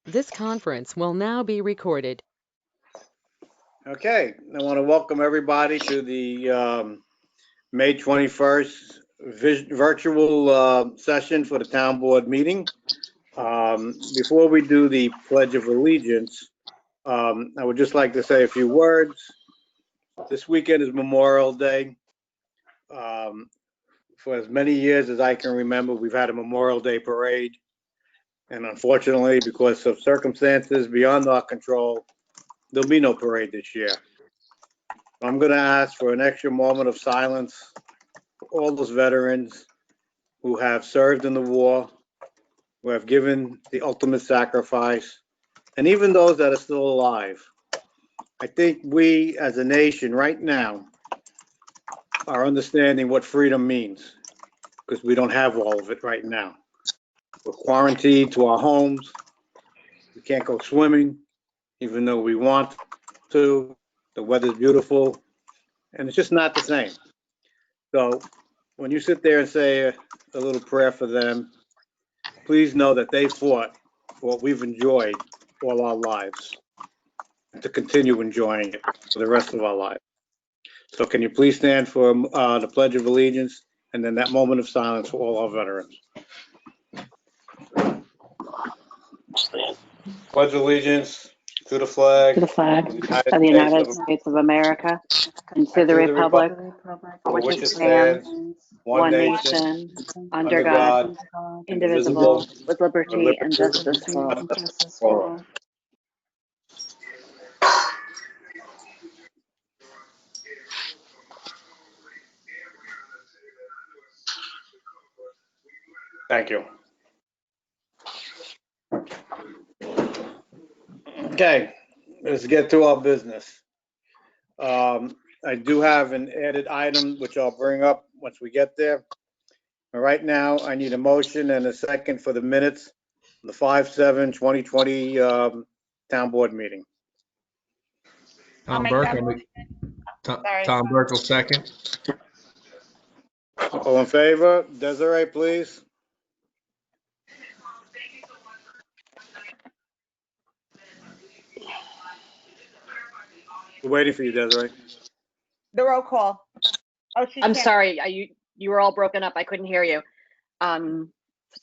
This conference will now be recorded. Okay, I want to welcome everybody to the May 21st virtual session for the town board meeting. Before we do the Pledge of Allegiance, I would just like to say a few words. This weekend is Memorial Day. For as many years as I can remember, we've had a Memorial Day parade. And unfortunately, because of circumstances beyond our control, there'll be no parade this year. I'm going to ask for an extra moment of silence for all those veterans who have served in the war, who have given the ultimate sacrifice, and even those that are still alive. I think we as a nation right now are understanding what freedom means, because we don't have all of it right now. We're quarantined to our homes. We can't go swimming, even though we want to. The weather's beautiful, and it's just not the same. So when you sit there and say a little prayer for them, please know that they fought for what we've enjoyed all our lives, and to continue enjoying it for the rest of our lives. So can you please stand for the Pledge of Allegiance and then that moment of silence for all our veterans? Pledge allegiance to the flag of the United States of America, and to the republic for which it stands, one nation, under God, indivisible, with liberty and justice for all. Thank you. Okay, let's get to our business. I do have an added item, which I'll bring up once we get there. Right now, I need a motion and a second for the minutes, the 5/7/2020 town board meeting. Tom Burke, Tom Burke will second. All in favor? Desiree, please. We're waiting for you, Desiree. The roll call. Oh, I'm sorry, you were all broken up. I couldn't hear you.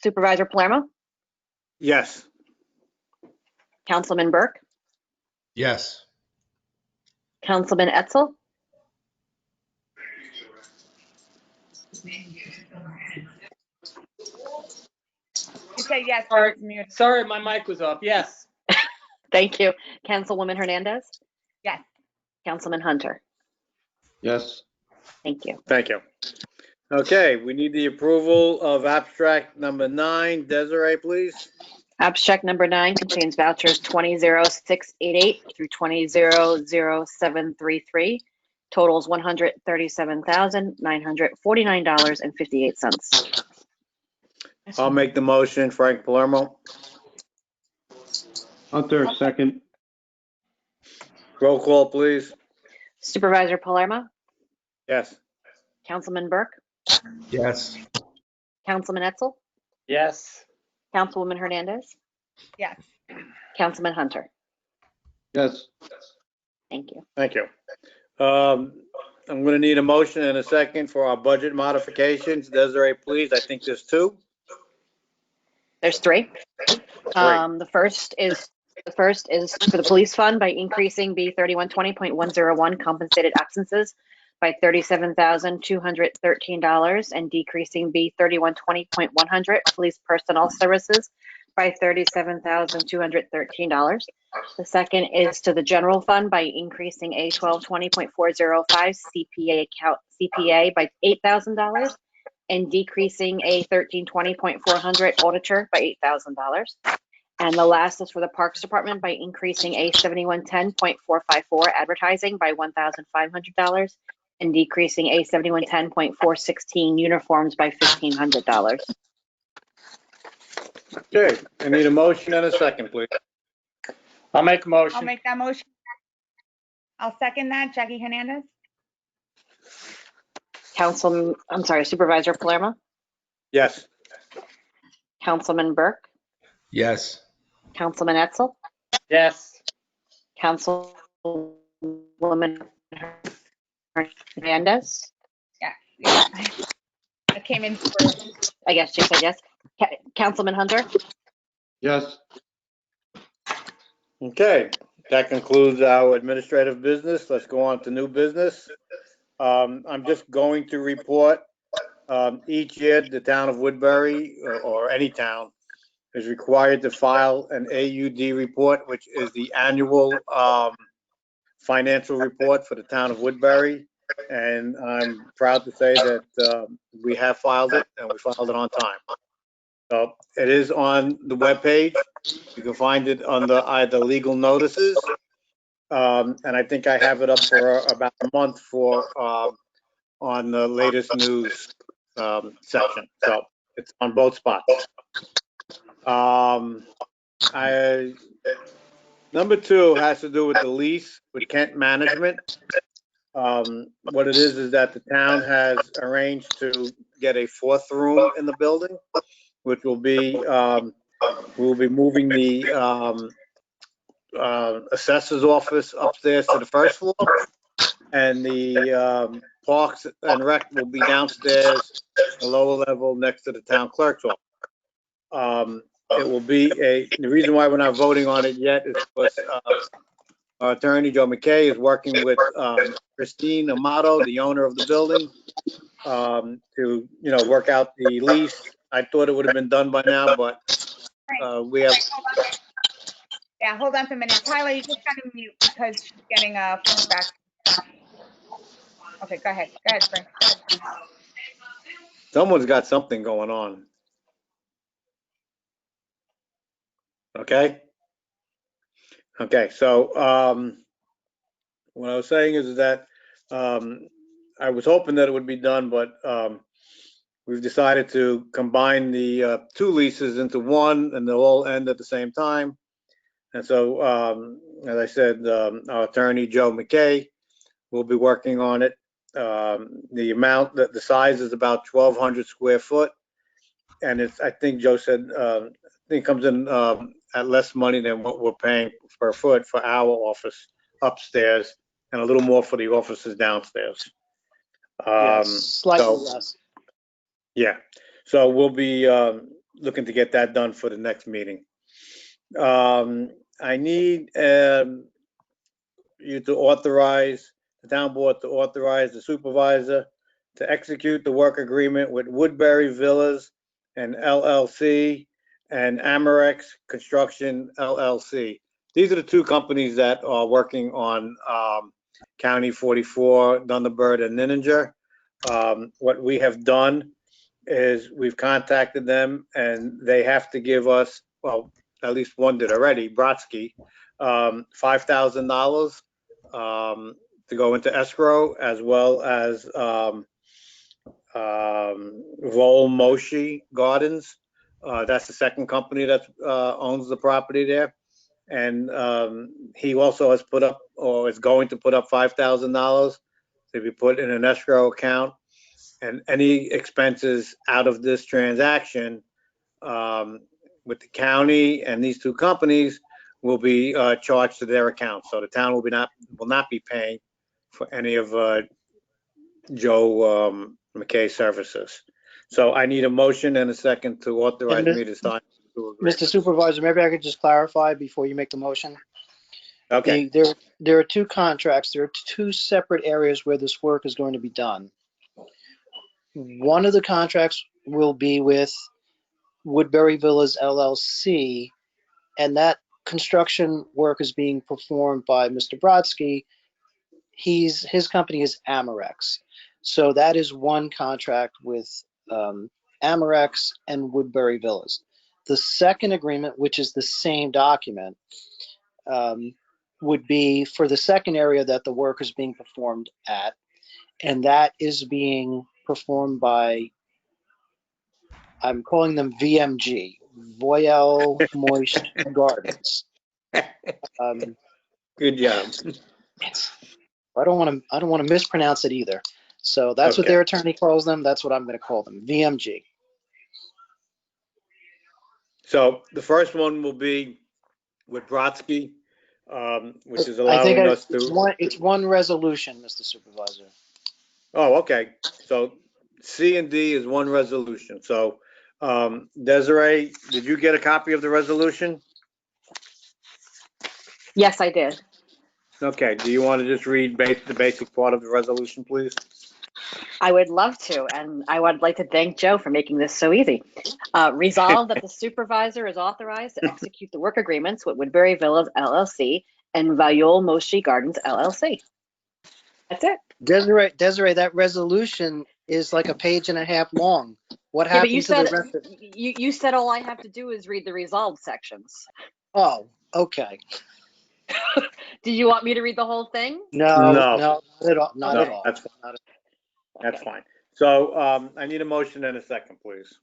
Supervisor Palermo, Yes. Councilman Burke, Yes. Councilman Etzel, You say yes. Sorry, my mic was off. Yes. thank you, Councilwoman Hernandez, Yes. Councilman Hunter. Yes. Thank you. Thank you. Okay, we need the approval of abstract number 9. Desiree, please. Abstract number 9 contains vouchers 200688 through 200733. Totals $137,949.58. I'll make the motion. Frank Palermo. Hunter, second. Roll call, please. Supervisor Palermo, Yes. Councilman Burke, Yes. Councilman Etzel, Yes. Councilwoman Hernandez, Yes. Councilman Hunter. Yes. Thank you. Thank you. I'm going to need a motion and a second for our budget modifications. Desiree, please. I think there's 2. There's 3. The first is for the police fund by increasing B3120.101 compensated absences by $37,213 and decreasing B3120.100 police personnel services by $37,213. The second is to the general fund by increasing A1220.405 CPA by $8,000 and decreasing A1320.400 auditor by $8,000. And the last is for the Parks Department by increasing A7110.454 advertising by $1,500 and decreasing A7110.416 uniforms by $1,500. Okay, I need a motion and a second, please. I'll make a motion. I'll make that motion. I'll second that. Jackie Hernandez. Supervisor Palermo, Yes. Councilman Burke, Yes. Councilman Etzel, Yes. Councilwoman Hernandez. Yeah. I came in first. I guess she said yes. Councilman Hunter, Yes. Okay, that concludes our administrative business. Let's go on to new business. I'm just going to report, each year, the town of Woodbury, or any town, is required to file an AUD report, which is the annual, financial report for the town of Woodbury. And I'm proud to say that, we have filed it, and we filed it on time. So it is on the webpage. You can find it under either legal notices. And I think I have it up for about a month on the latest news, section. So it's on both spots. Number 2 has to do with the lease with Kent Management. What it is that the town has arranged to get a 4th room in the building, which will be, we'll be moving the, assessor's office upstairs to the 1st floor, and the, Parks and Rec will be downstairs, the lower level next to the town clerk's office. It will be the reason why we're not voting on it yet is because, our attorney, Joe McKay, is working with, Christine Amato, the owner of the building, to, work out the lease. I thought it would have been done by now, but, we have, Yeah, hold on for a minute. Tyler, you just got to mute because she's getting feedback. Okay, go ahead. Go ahead, Frank. someone's got something going on. Okay? Okay, so, what I was saying is that, I was hoping that it would be done, but, we've decided to combine the, 2 leases into one, and they'll all end at the same time. And so, as I said, our attorney, Joe McKay, will be working on it. The size is about 1,200 square foot. And I think Joe said, I think it comes in, at less money than what we're paying per foot for our office upstairs, and a little more for the offices downstairs. Yes, slightly So, less. yeah, so we'll be, looking to get that done for the next meeting. I need, you to authorize, the town board to authorize the supervisor to execute the work agreement with Woodbury Villas and LLC and Amorex Construction LLC. These are the 2 companies that are working on, County 44, Thunderbird, and Nininger. What we have done is we've contacted them, and they have to give us, well, at least one did already, Brodsky, $5,000 to go into escrow, as well as Vol Moshi Gardens. That's the second company that owns the property there. And he also has put up, or is going to put up $5,000 to be put in an escrow account. And any expenses out of this transaction with the county and these 2 companies will be charged to their account. So the town will not be paying for any of Joe McKay's services. So I need a motion and a second to authorize And me to sign. Mr. Supervisor, maybe I could just clarify before you make the motion. Okay, There are 2 contracts. There are 2 separate areas where this work is going to be done. One of the contracts will be with Woodbury Villas LLC, and that construction work is being performed by Mr. Brodsky. His company is Amorex. So that is one contract with Amorex and Woodbury Villas. The second agreement, which is the same document, would be for the second area that the work is being performed at, and that is being performed by, I'm calling them VMG, Voyelle Moist Gardens. good job. I don't want to mispronounce it either. So that's what Okay. their attorney calls them. That's what I'm going to call them, VMG. So the first one will be with Brodsky, which is I think allowing us it's one resolution, Mr. Supervisor. Oh, okay. So C and D is one resolution. So, Desiree, did you get a copy of the resolution? Yes, I did. Okay, do you want to just read the basic part of the resolution, please? I would love to, and I would like to thank Joe for making this so easy. Resolve that the supervisor is authorized to execute the work agreements with Woodbury Villas LLC and Vayol Moshi Gardens LLC. That's it. Desiree, that resolution is like a page and a half long. What Yeah, but you happened to the said rest of? you said all I have to do is read the resolved sections. Oh, okay. Do you want me to read the whole thing? No, No. not at all. Not No, at all. that's fine. Not at- That's fine. So, I need a motion and a second, please.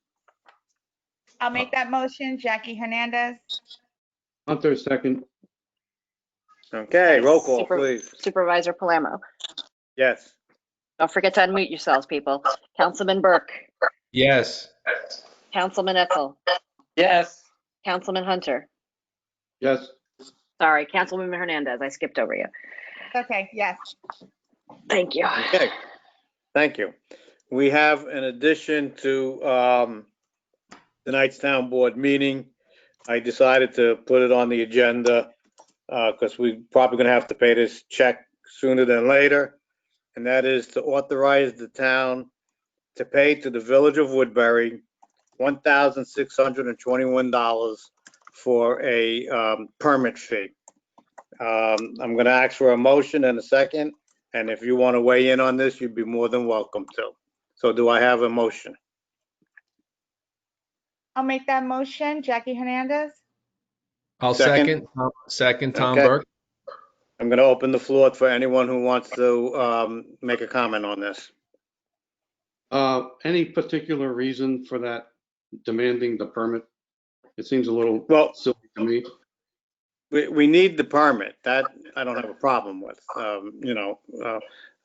I'll make that motion. Jackie Hernandez. Hunter, second. Okay, roll call, please. Supervisor Palermo. Yes. Don't forget to unmute yourselves, people. Councilman Burke. Yes. Councilman Etzel. Yes. Councilman Hunter. Yes. Sorry, Councilwoman Hernandez. I skipped over you. Okay, yes. Thank you. Okay, thank you. We have, in addition to tonight's town board meeting, I decided to put it on the agenda because we're probably going to have to pay this check sooner than later. And that is to authorize the town to pay to the Village of Woodbury $1,621 for a permit fee. I'm going to ask for a motion and a second. And if you want to weigh in on this, you'd be more than welcome to. So do I have a motion? I'll make that motion. Jackie Hernandez. I'll Second. second Tom Okay. Burke. I'm going to open the floor for anyone who wants to make a comment on this. Any particular reason for that demanding the permit? It seems a little Well, silly to me. we need the permit. That I don't have a problem with.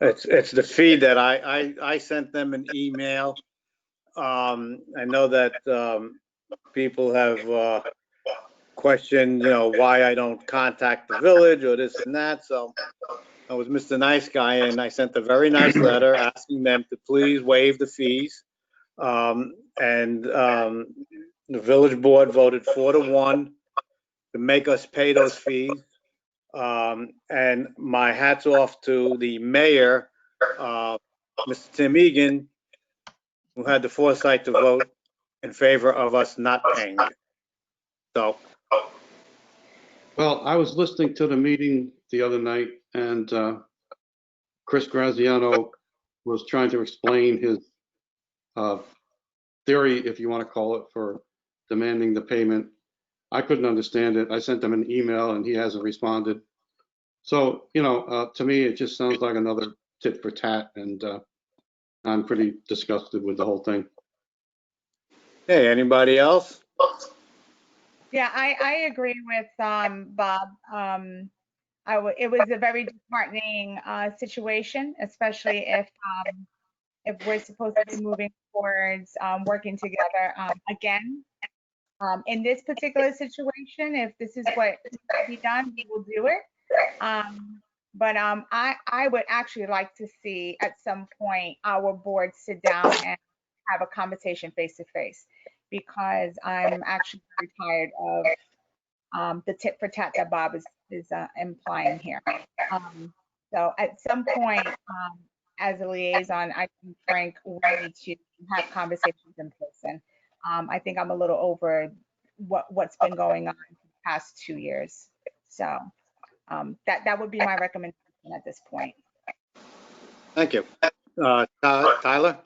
It's the fee that I sent them an email. I know that people have questioned, why I don't contact the village or this and that. So I was Mr. Nice Guy, and I sent a very nice letter asking them to please waive the fees. The village board voted 4-1 to make us pay those fees. And my hat's off to the mayor, Mr. Tim Egan, who had the foresight to vote in favor of us not paying it. So, Well, I was listening to the meeting the other night, and Chris Graziano was trying to explain his theory, if you want to call it, for demanding the payment. I couldn't understand it. I sent him an email, and he hasn't responded. So, to me, it just sounds like another tit for tat, and I'm pretty disgusted with the whole thing. hey, anybody else? Yeah, I agree with Bob. It was a very disheartening situation, especially if we're supposed to be moving towards working together again. In this particular situation, if this is what needs to be done, we will do it. But I would actually like to see at some point our board sit down and have a conversation face to face, because I'm actually very tired of the tit for tat that Bob is implying here. So at some point, as a liaison, I think Frank will need to have conversations in person. I think I'm a little over what's been going on for the past 2 years. So that would be my recommendation at this point. Thank you. Tyler?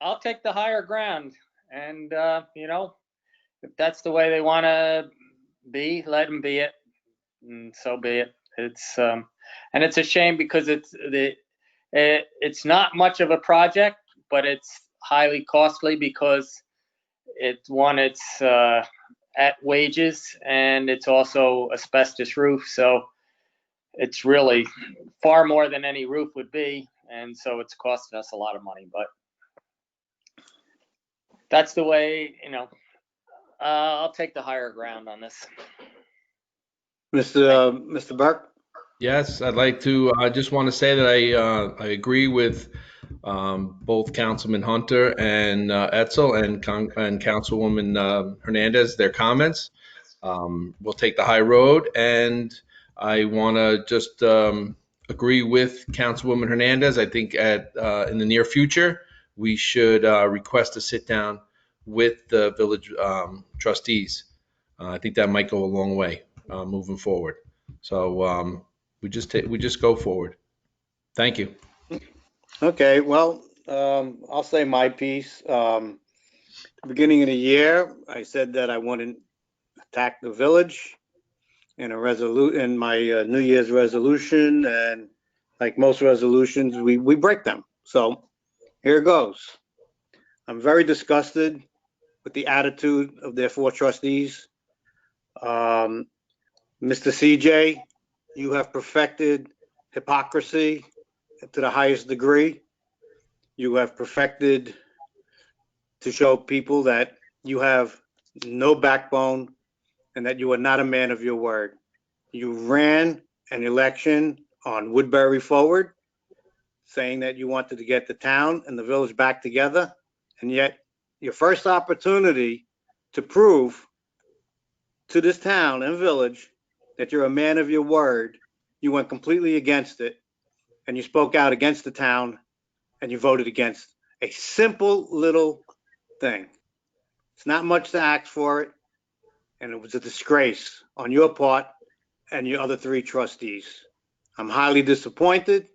I'll take the higher ground, and if that's the way they want to be, let them be it, and so be it. And it's a shame because it's not much of a project, but it's highly costly because it's at wages, and it's also asbestos roof, so it's really far more than any roof would be, and so it's costing us a lot of money. But that's the way, I'll take the higher ground on this. Mr. Burke? Yes, I'd like to, I just want to say that I agree with both Councilman Hunter and Etzel and Councilwoman Hernandez, their comments. We'll take the high road, and I want to just agree with Councilwoman Hernandez. I think in the near future, we should request a sit down with the village trustees. I think that might go a long way moving forward. So we just go forward. Thank you. Okay, well, I'll say my piece. Beginning of the year, I said that I wouldn't attack the village in my New Year's resolution, and like most resolutions, we break them. So here goes. I'm very disgusted with the attitude of their 4 trustees. Mr. CJ, you have perfected hypocrisy to the highest degree. You have perfected to show people that you have no backbone and that you are not a man of your word. You ran an election on Woodbury Forward, saying that you wanted to get the town and the village back together, and yet your first opportunity to prove to this town and village that you're a man of your word, you went completely against it, and you spoke out against the town, and you voted against a simple little thing. It's not much to ask for it, and it was a disgrace on your part and your other 3 trustees. I'm highly disappointed.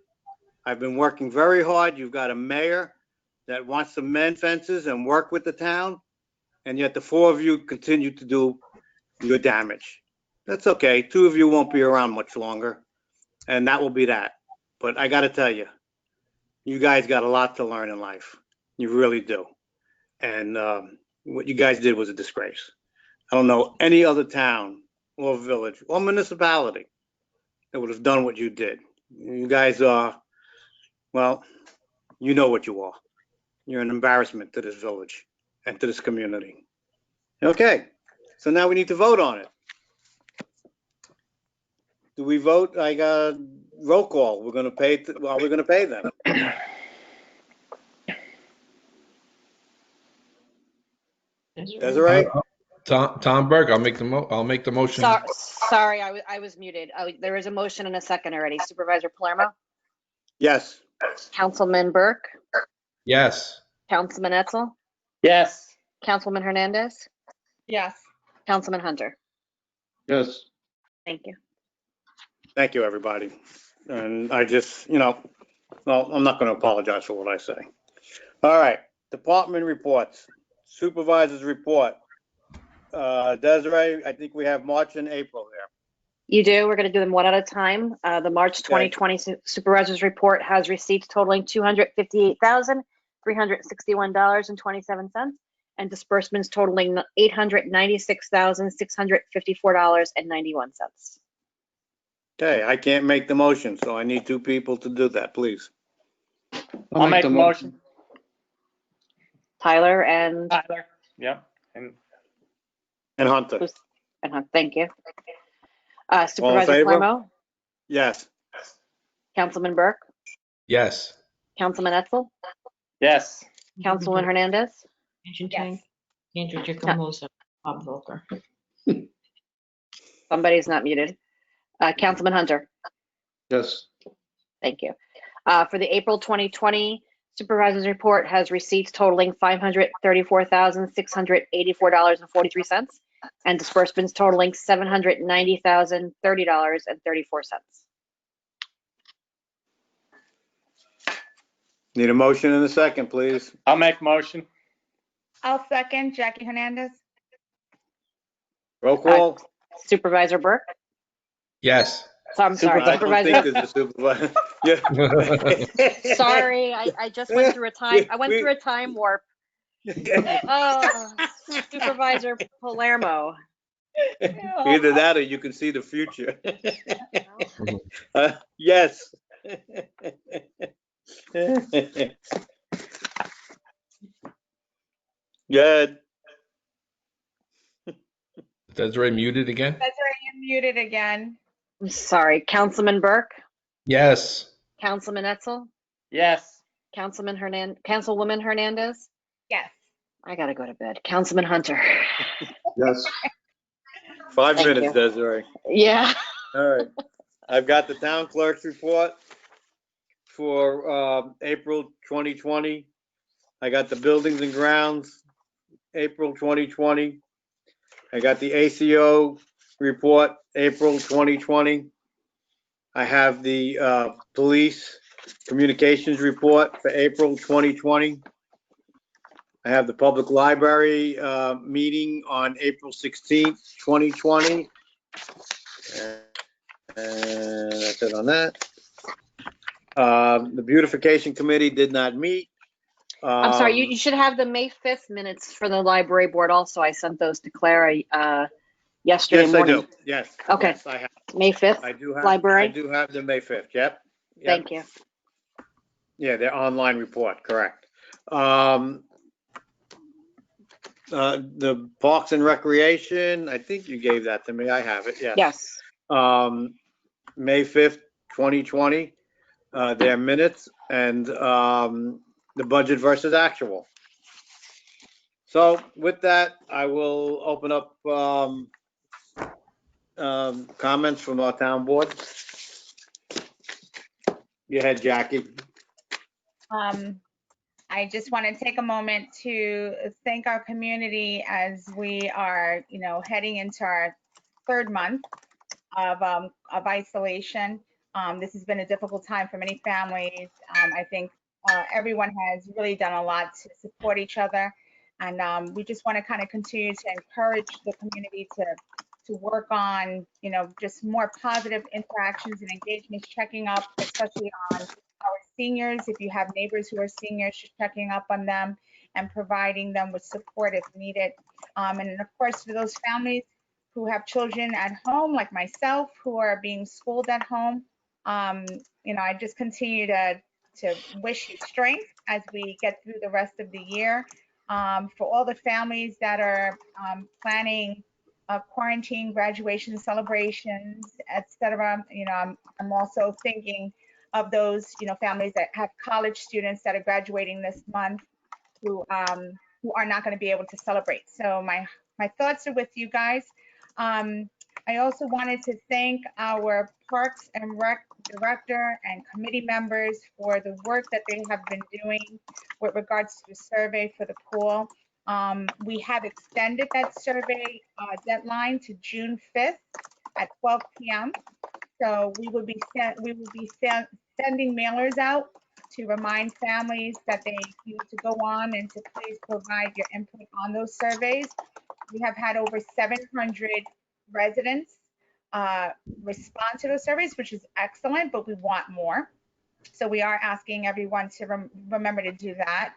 I've been working very hard. You've got a mayor that wants to mend fences and work with the town, and yet the 4 of you continue to do your damage. That's okay. 2 of you won't be around much longer, and that will be that. But I got to tell you, you guys got a lot to learn in life. You really do. And what you guys did was a disgrace. I don't know any other town or village or municipality that would have done what you did. You guys are, well, you know what you are. You're an embarrassment to this village and to this community. Okay, so now we need to vote on it. Do we vote? I got roll call. We're gonna pay, well, we're gonna pay them. Desiree? Tom Burke, I'll make the motion. Sorry, I was muted. There is a motion and a second already. Supervisor Palermo, Yes. Councilman Burke, Yes. Councilman Etzel, Yes. Councilwoman Hernandez, Yes. Councilman Hunter. Yes. Thank you. Thank you, everybody. And I just, well, I'm not going to apologize for what I say. All right, department reports, supervisors report. Desiree, I think we have March and April there. You do. We're going to do them one at a time. The March 2020 Supervisor's Report has receipts totaling $258,361.27 and disbursements totaling $896,654.91. Okay, I can't make the motion, so I need 2 people to do that, please. I'll make the motion. Tyler and Tyler. Yep. And Hunter. Thank you. All in Supervisor favor? Palermo, Yes. Councilman Burke, Yes. Councilman Etzel, Yes. Councilwoman Hernandez, Yes. Bob Volker. somebody's not muted. Councilman Hunter. Yes. Thank you. For the April 2020 Supervisor's Report has receipts totaling $534,684.43 and disbursements totaling $790,030.34. Need a motion and a second, please. I'll make motion. I'll second. Jackie Hernandez. Roll call. Supervisor Burke. Yes. So I'm sorry, I don't think Supervisor. there's a supervisor. Yeah. Sorry, I just went through a time. I went through a time warp. Oh, Supervisor Palermo. Either that or you can see the future. Yes. Good. Desiree muted again? Desiree, you're muted again. I'm sorry. Councilman Burke, Yes. Councilman Etzel, Yes. Councilwoman Hernandez. Yes. I gotta go to bed. Councilman Hunter. Yes. 5 Thank minutes, you. Desiree. Yeah. All right. I've got the town clerk's report for April 2020. I got the buildings and grounds, April 2020. I got the ACO report, April 2020. I have the police communications report for April 2020. I have the public library meeting on April 16th, 2020. And that's it on that. The beautification committee did not meet. I'm sorry. You should have the May 5th minutes for the library board also. I sent those to Clara yesterday Yes, I morning. do. Yes. Okay. Yes, I have. May 5th. I do have. Library? I do have the May 5th. Yep. Thank you. Yeah, their online report, correct. The Parks and Recreation, I think you gave that to me. I have it, yes. Yes. May 5th, 2020, their minutes and the budget versus actual. So with that, I will open up comments from our town board. Go ahead, Jackie. I just want to take a moment to thank our community as we are, heading into our third month of isolation. This has been a difficult time for many families. I think everyone has really done a lot to support each other, and we just want to kind of continue to encourage the community to work on, just more positive interactions and engagements, checking up, especially on our seniors. If you have neighbors who are seniors, just checking up on them and providing them with support if needed. And of course, for those families who have children at home, like myself, who are being schooled at home, I just continue to wish you strength as we get through the rest of the year. For all the families that are planning quarantine, graduation celebrations, etc. I'm also thinking of those, families that have college students that are graduating this month who are not going to be able to celebrate. So my thoughts are with you guys. I also wanted to thank our Parks and Rec director and committee members for the work that they have been doing with regards to the survey for the pool. We have extended that survey deadline to June 5th at 12 p.m. So we will be sending mailers out to remind families that they need to go on and to please provide your input on those surveys. We have had over 700 residents respond to those surveys, which is excellent, but we want more. So we are asking everyone to remember to do that.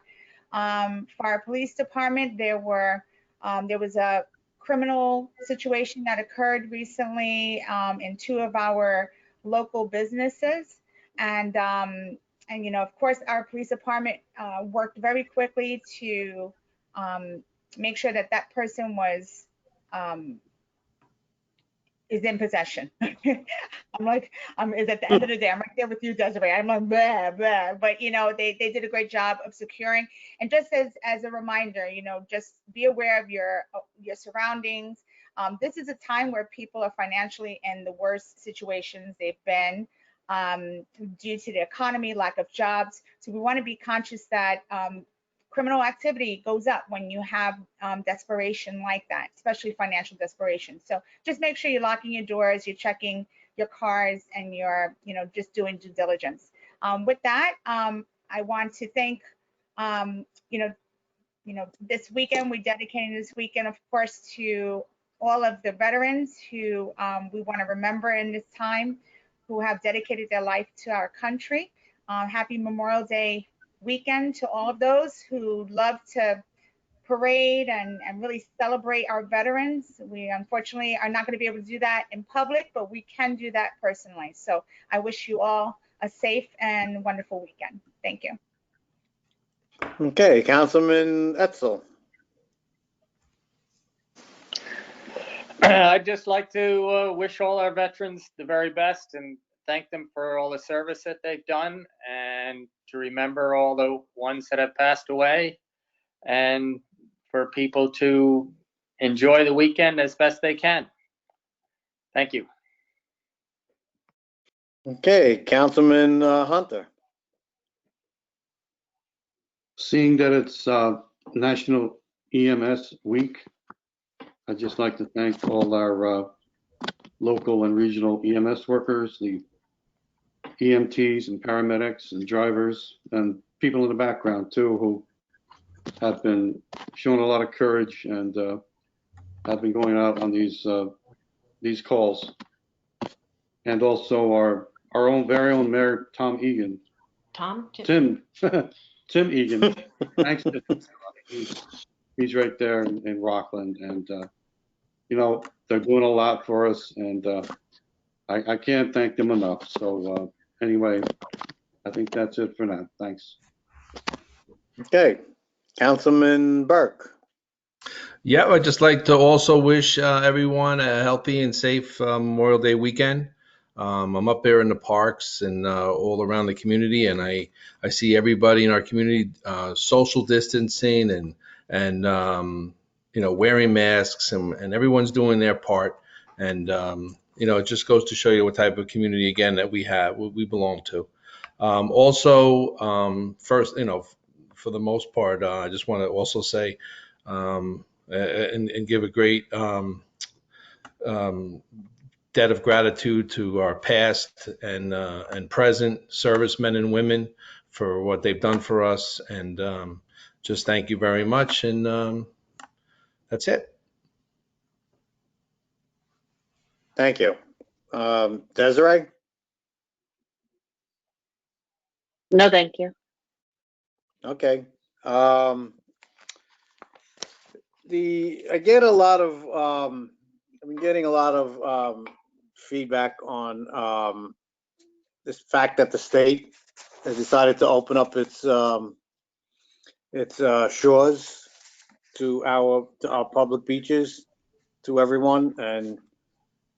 For our police department, there was a criminal situation that occurred recently in two of our local businesses, and of course, our police department worked very quickly to make sure that that person is in possession. I'm like, is at the end of the day, I'm right there with you, Desiree. I'm like, blah, blah. But, they did a great job of securing. And just as a reminder, just be aware of your surroundings. This is a time where people are financially in the worst situations they've been due to the economy, lack of jobs. So we want to be conscious that criminal activity goes up when you have desperation like that, especially financial desperation. So just make sure you're locking your doors, you're checking your cars, and you're, just doing due diligence. With that, I want to thank, this weekend, we're dedicating this weekend, of course, to all of the veterans who we want to remember in this time, who have dedicated their life to our country. Happy Memorial Day weekend to all of those who love to parade and really celebrate our veterans. We unfortunately are not going to be able to do that in public, but we can do that personally. So I wish you all a safe and wonderful weekend. Thank you. Okay, Councilman Etzel. I'd just like to wish all our veterans the very best and thank them for all the service that they've done, and to remember all the ones that have passed away, and for people to enjoy the weekend as best they can. Thank you. Okay, Councilman Hunter. Seeing that it's National EMS Week, I'd just like to thank all our local and regional EMS workers, the EMTs and paramedics and drivers, and people in the background too, who have been showing a lot of courage and have been going out on these calls. And also our own very own Mayor Tom Egan. Tim Egan. Thanks to he's right there in Rockland, and you know, they're doing a lot for us, and I can't thank them enough. So anyway, I think that's it for now. Thanks. Okay, Councilman Burke. Yeah, I'd just like to also wish everyone a healthy and safe Memorial Day weekend. I'm up there in the parks and all around the community, and I see everybody in our community social distancing and you know, wearing masks, and everyone's doing their part. And you know, it just goes to show you what type of community again that we belong to. Also, first, you know, for the most part, I just want to also say and give a great debt of gratitude to our past and present servicemen and women for what they've done for us, and just thank you very much. And that's it. Thank you. Desiree? No, thank you. Okay. I get a lot of, I've been getting a lot of feedback on this fact that the state has decided to open up its shores to our public beaches to everyone, and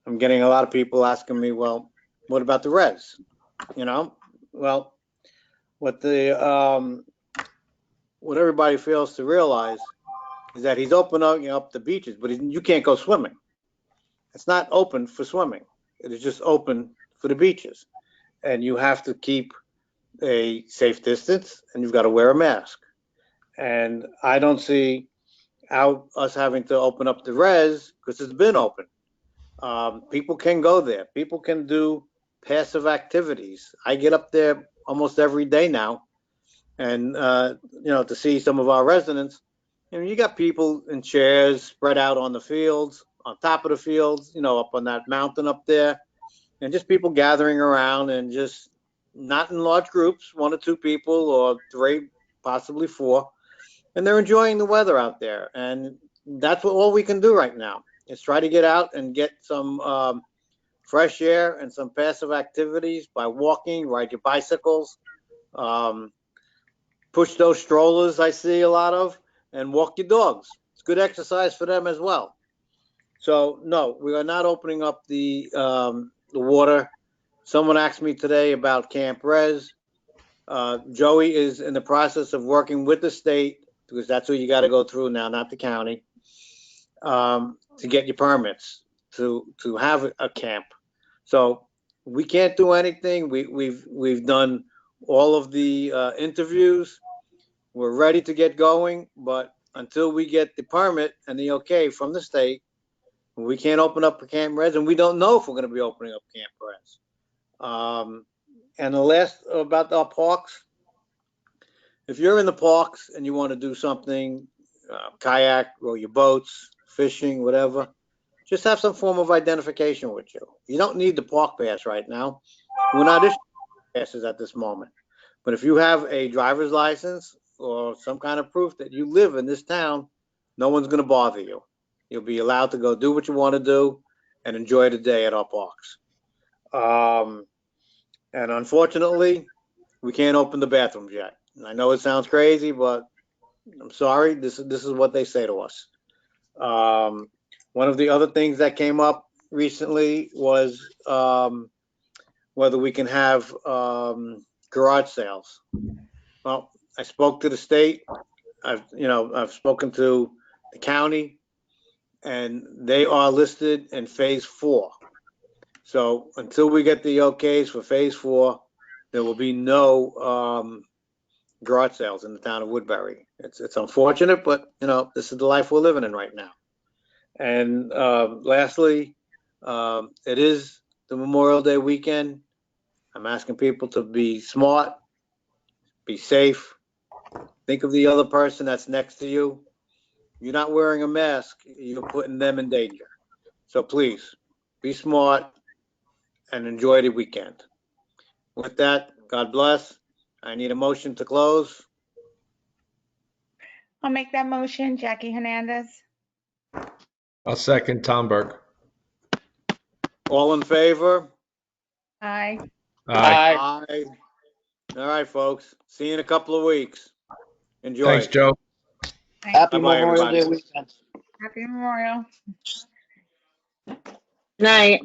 I'm getting a lot of people asking me, well, what about the res? You know, well, what everybody fails to realize is that he's opening up the beaches, but you can't go swimming. It's not open for swimming. It is just open for the beaches, and you have to keep a safe distance, and you've got to wear a mask. And I don't see how us having to open up the res, because it's been open. People can go there. People can do passive activities. I get up there almost every day now, and you know, to see some of our residents. You know, you got people in chairs spread out on the fields, on top of the fields, you know, up on that mountain up there, and just people gathering around, and just not in large groups, 1 or 2 people or 3, possibly 4, and they're enjoying the weather out there. And that's all we can do right now, is try to get out and get some fresh air and some passive activities by walking, ride your bicycles, push those strollers I see a lot of, and walk your dogs. It's good exercise for them as well. So no, we are not opening up the water. Someone asked me today about Camp Res. Joey is in the process of working with the state, because that's who you got to go through now, not the county, to get your permits to have a camp. So we can't do anything. We've done all of the interviews. We're ready to get going, but until we get the permit and the okay from the state, we can't open up a Camp Res, and we don't know if we're going to be opening up Camp Res. And the last about our parks, if you're in the parks and you want to do something, kayak, row your boats, fishing, whatever, just have some form of identification with you. You don't need the park pass right now. We're not issuing passes at this moment. But if you have a driver's license or some kind of proof that you live in this town, no one's going to bother you. You'll be allowed to go do what you want to do and enjoy the day at our parks. And unfortunately, we can't open the bathrooms yet. And I know it sounds crazy, but I'm sorry. This is what they say to us. One of the other things that came up recently was whether we can have garage sales. Well, I spoke to the state. I've spoken to the county, and they are listed in phase 4. So until we get the okays for phase 4, there will be no garage sales in the town of Woodbury. It's unfortunate, but this is the life we're living in right now. And lastly, it is the Memorial Day weekend. I'm asking people to be smart, be safe. Think of the other person that's next to you. You're not wearing a mask, you're putting them in danger. So please, be smart and enjoy the weekend. With that, God bless. I need a motion to close. I'll make that motion, Jackie Hernandez. I'll second Tom Burke. All in favor? Aye. Aye. Aye. All right, folks. See you in a couple of weeks. Enjoy. Thanks, Joe. Thank Happy you. Bye-bye, Memorial everybody. Day weekend. Happy Memorial. Night.